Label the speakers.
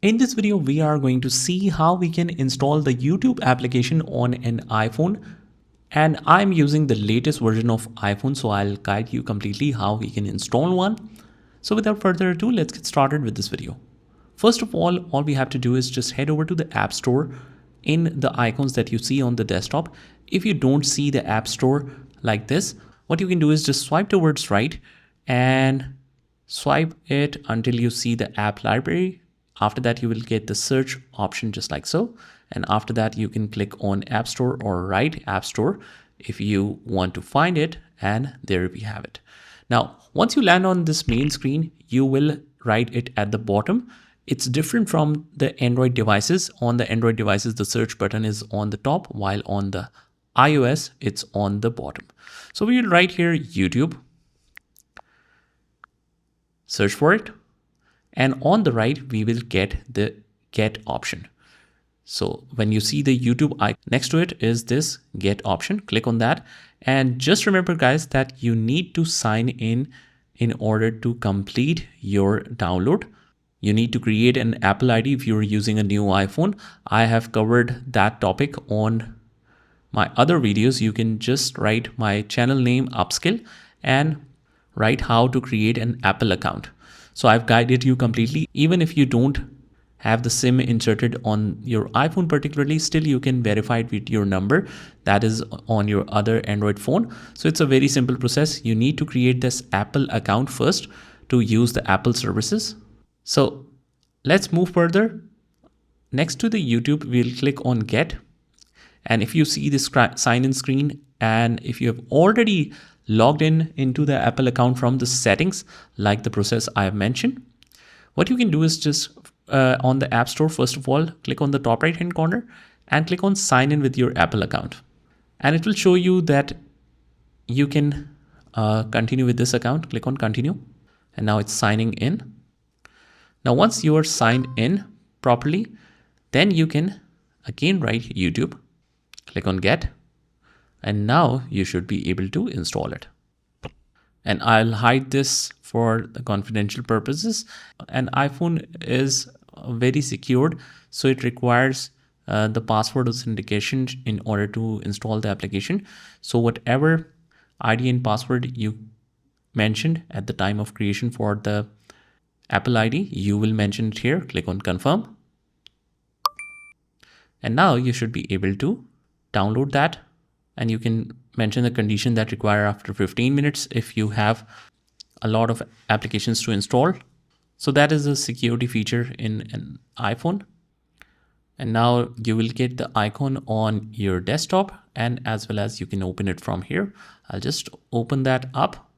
Speaker 1: In this video, we are going to see how we can install the YouTube application on an iPhone. And I'm using the latest version of iPhone, so I'll guide you completely how we can install one. So without further ado, let's get started with this video. First of all we have to do is just head over to the App Store in the icons that you see on the desktop. If you don't see the App Store like this, what you can do is just swipe towards right and swipe it until you see the app library. After that, you will get the search option just like so. And after that, you can click on App Store or write App Store if you want to find it. And there we have it. Now, once you land on this main screen, you will write it at the bottom. It's different from the Android devices. On the Android devices, the search button is on the top, while on the iOS, it's on the bottom. So we will write here YouTube, search for it. And on the right, we will get the get option. So when you see the YouTube icon next to it is this get option, click on that. And just remember guys that you need to sign in order to complete your download. You need to create an Apple ID if you're using a new iPhone. I have covered that topic on my other videos. You can just write my channel name Upskill and write how to create an Apple account. So I've guided you completely. Even if you don't have the SIM inserted on your iPhone particularly, still you can verify it with your number that is on your other Android phone. So it's a very simple process. You need to create this Apple account first to use the Apple services. So let's move further. Next to the YouTube, we'll click on Get. And if you see this sign in screen, and if you have already logged into the Apple account from the settings, like the process I have mentioned, what you can do is just on the App Store, first of all, click on the top right hand corner and click on sign in with your Apple account. And it will show you that you can continue with this account. Click on continue. And now it's signing in. Now, once you are signed in properly, then you can again write YouTube, click on get. And now you should be able to install it. And I'll hide this for the confidential purposes. An iPhone is very secured, so it requires the password authentication in order to install the application. So whatever ID and password you mentioned at the time of creation for the Apple ID, you will mention it here. Click on confirm. And now you should be able to download that. And you can mention the condition that require after 15 minutes if you have a lot of applications to install. So that is a security feature in an iPhone. And now you will get the icon on your desktop, and as well as you can open it from here. I'll just open that up.